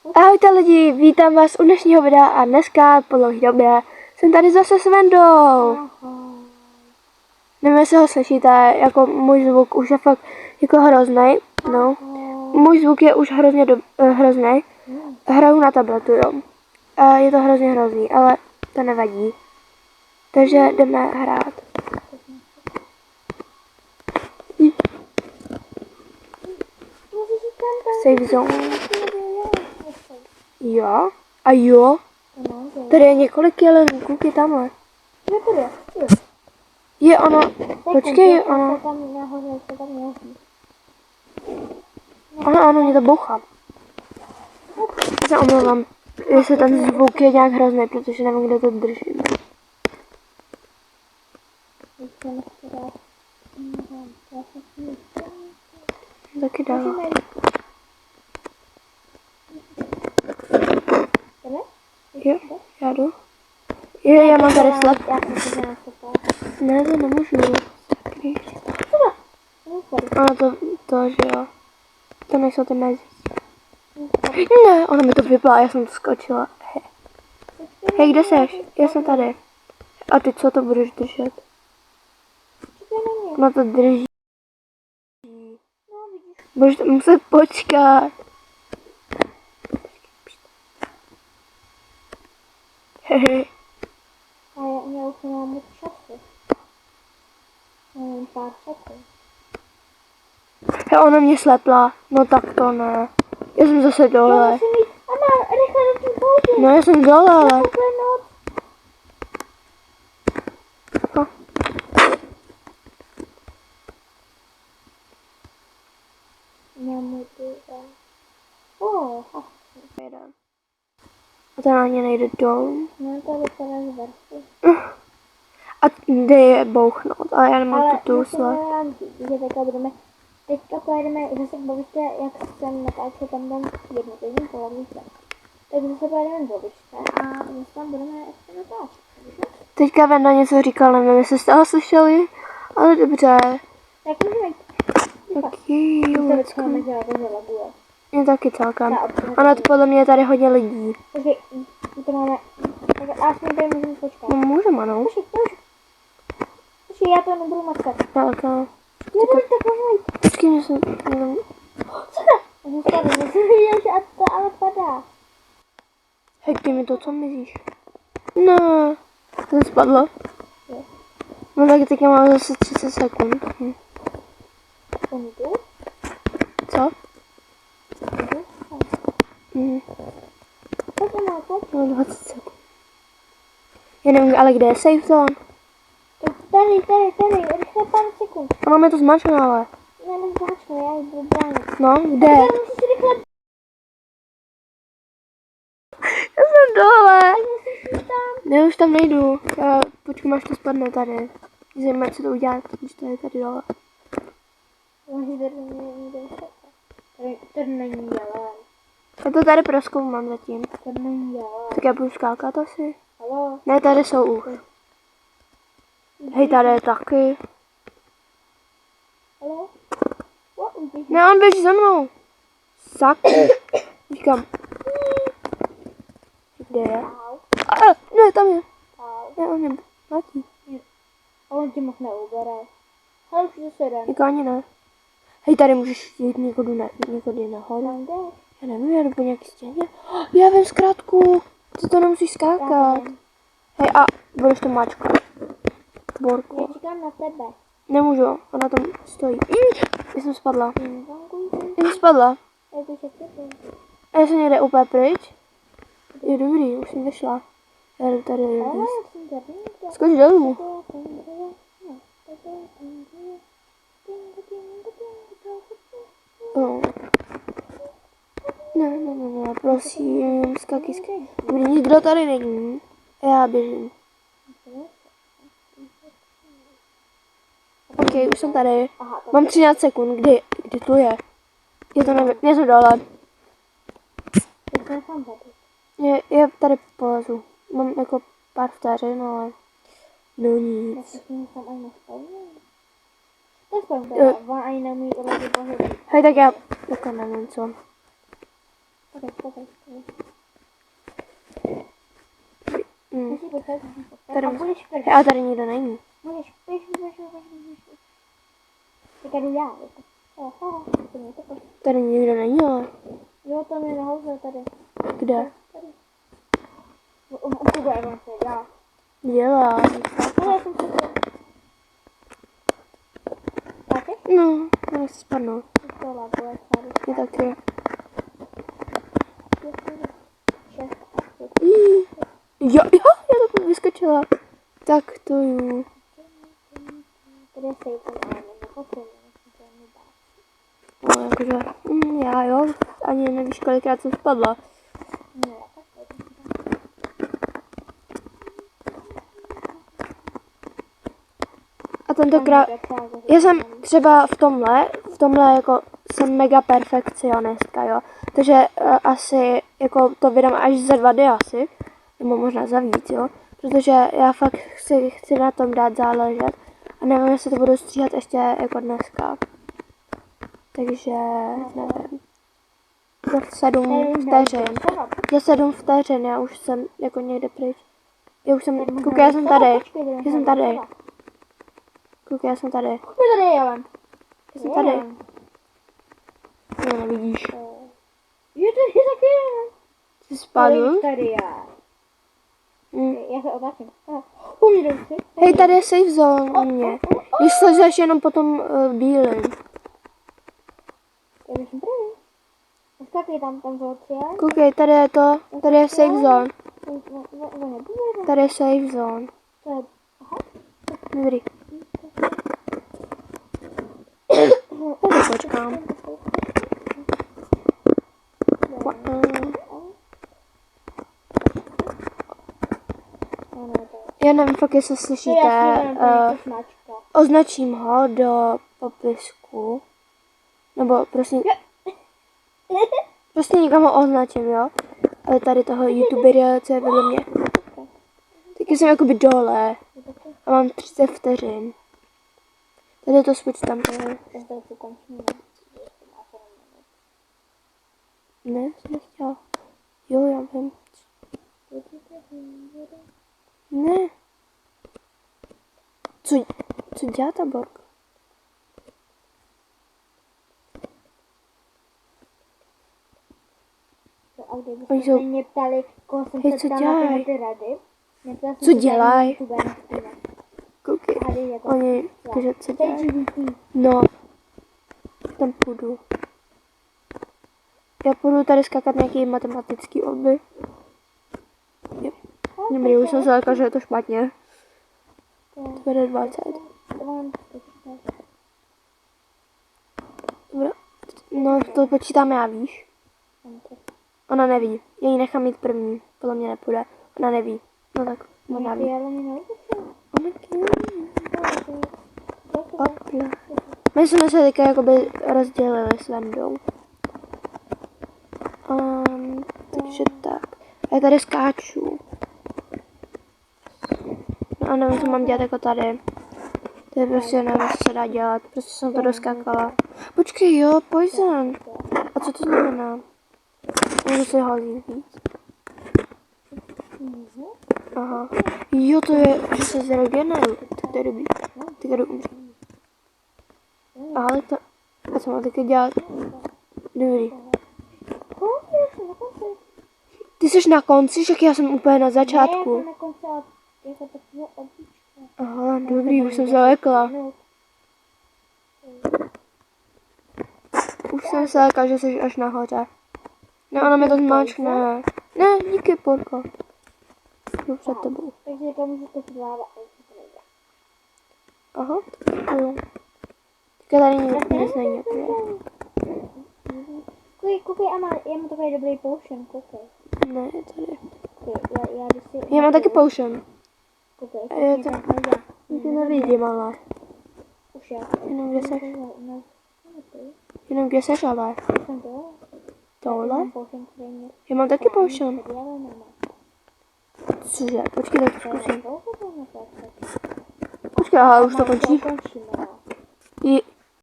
Ahojte lidi, vítám vás u dnešního videa a dneska po dlouhé době jsem tady zase s Vendou. Nevím, jestli ho slyšíte, jako můj zvuk už je fakt jako hrozný. No. Můj zvuk je už hrozně hrozný. Hraju na tabletu, jo. A je to hrozně hrozný, ale to nevadí. Takže jdeme hrát. Save zone. Jo? A jo? Tady je několik jelenů, koukej tamhle. Je ono, počkej, je ono. Ano, mě to bouchá. Já se omlouvám, jestli ten zvuk je nějak hrozný, protože nevím, kde to držím. Taky dál. Jo, já jdu. Já mám tady slab. Ne, to nemůžu. Ano, to, že jo. To nejsou ty mezi. Ne, ona mi to vypla, já jsem to skočila. Hej, kde seš? Já jsem tady. A ty co to budeš držet? No to drží. Budeš to muset počkat. Hehe. A já už nemám moc času. Mám pár času. Ona mě slepla. No tak to ne. Já jsem zase dole. Ama, rychle do té vody. No já jsem dole, ale. No. A ten ani nejde dolů. No, to vypadá z vrchu. A jde je bouchnout, ale já nemám tu sled. Teďka pojedeme, zase babička, jak jsem natáčel tam jednotlivým polovníkem. Tak zase pojedeme babička a my tam budeme ještě natáčet. Teďka Venda něco říkal, nevím, jestli jste ho slyšeli, ale dobře. Tak můžeme jít. Taky, jo. je taky celkem. Ono to podle mě je tady hodně lidí. Takže to máme, a aspoň tady můžeme počkat. No můžeme, no. Počkej, já to nebudu mackat. Já to. Jo, tak můžeme jít. Počkej, mě jsem. Co to? Já jsem viděl, že to ale padá. Hej, ty mi to, co myslíš? No, to spadlo. Jo. No tak teď mám zase 30 sekund. Co? No 20 sekund. Já nevím, ale kde je safe zone? Tady, rychle pár sekund. A máme to zmačeno, ale. Já nezmáčnu, já jdu bránit. No, kde? Já musíš rychle. Já jsem dole. Ne, už tam nejdu. Já počkám, až to spadne tady. Zajímavé, co to udělat, když to je tady dole. Tady není jelen. Já to tady prozkoumám zatím. Tady není jelen. Tak já budu skákat asi. Haló. Ne, tady jsou už. Hej, tady je taky. Haló. Ne, on běží za mnou. Sak. Říkám. Kde je? Ne, tam je. Ne, on mě mátí. A on ti moc neubere. Ale už zase jdem. Jako ani ne. Hej, tady můžeš jít někudy nahoru. Tam jdeš. Já nevím, já jdu po nějaký stěně. Já vím zkrátku. Ty to nemusíš skákat. Hej, a budeš to máčkat. Borku. Já čekám na tebe. Nemůžu, ona tam stojí. Já jsem spadla. Já jsem spadla. A já jsem někde úplně pryč. Je dobrý, už jsem vyšla. Já jdu tady jen. Skoč dolů. Oh. Ne, prosím, skaky. Nikdo tady není. Já běžím. Ok, už jsem tady. Mám 13 sekund, kdy to je? Je to nevím, něco dole. Je tady polezu. Mám jako pár vteřin, ale no nic. Hej, tak já nevím co. Musí počkat. Tady A musí- budeš první. A tady nikdo není. Můžeš. Tak jdu já. Aha, to mě to prostě. Tady nikdo není, ale Jo, tam je nahoře tady. kde? Tady. On tu bude, on se dělá. Dělá. No, já jsem se to. Máte? No, já nechci spadnout. To labuje, tady. Je taky. 6. Jo, já to vyskočila. Tak to jo. Tady je sejten, ale nepotřebujeme. No, jakože, já jo, ani nevíš, kolikrát jsem spadla. Ne, tak to A tentokrát, já jsem třeba v tomhle jako jsem mega perfekcionistka, jo. Takže asi jako to vydám až za 2 dny asi, nebo možná za víc, jo. Protože já fakt chci na tom dát záležet a nevím, jestli to budu stříhat ještě jako dneska. Takže nevím. Za 7 vteřin. Za 7 vteřin, já už jsem jako někde pryč. Já už jsem, koukej, já jsem tady. Já jsem tady. Koukej, já jsem tady. Kde tady je Jan? Já jsem tady. No, nevidíš. Je to je taky. Jsi spadl? Tady já. Hm. Já se otáčím. Umírám si. Hej, tady je safe zone u mě. Když slezeš jenom po tom bílým. Já bych první. Uskakuj tam sociál. Koukej, tady je to. Tady je safe zone. Nebude. Tady je safe zone. To je. Aha. Dobrý. Tady počkám. Já nevím, fakt jestli slyšíte. Označím ho do popisku. Nebo prosím. Prostě někam ho označím, jo? Ale tady toho youtubera, co je vedle mě. Taky jsem jakoby dole. A mám 30 vteřin. Tady to spočítám. Ne, jsem nechtěla. Jo, já vím. Ne. Co dělá ta Borka? Oni se mě ptali, koho jsem Hej, se co ptala dělaj? na ty rady. Co dělaj? Koukej, oni, Co takže co dělají? No, tam půjdu. Já půjdu tady skákat nějaký matematický oby. Jo. Dobrý, už jsem se lekla, že je to špatně. To bude 20. Dobrá. No, to počítám já, víš? Ona neví. Já ji nechám mít první. Podle mě nepůjde. Ona neví. No tak, ona ví. Opla. My jsme se teďka jakoby rozdělili s Vendou. Takže tak. A já tady skáču. No a nevím, co mám dělat jako tady. To je prostě nevím, co se dá dělat. Prostě jsem to doskákala. Počkej, jo, poison. A co to znamená? Můžu si ho vzít víc. Aha. Jo, to je, že se zregeneruju. Tak to je dobrý. Teďka jdu umřít. Ale to... A co mám teďka dělat? Dobrý. Ty jsi na konci, však já jsem úplně na začátku. Aha, dobrý, už jsem se lekla. Už jsem se lekla, že jsi až nahoře. No, ona mi to zmáčkne. Ne, díky, Porko. Jdu před tebou. Takže to můžu to zvládat. Aha, děkuju. Teďka tady nic není. Koukej, já mám takový dobrý potion, koukej. Ne, je tady. Já mám taky potion. Koukej, A je to... Ty nevidím, ale. už já. Jenom kde seš? Jenom kde seš, ale. Tohle? Já mám taky potion. Cože? Počkej, tak zkusím. Počkej, aha, už to končí.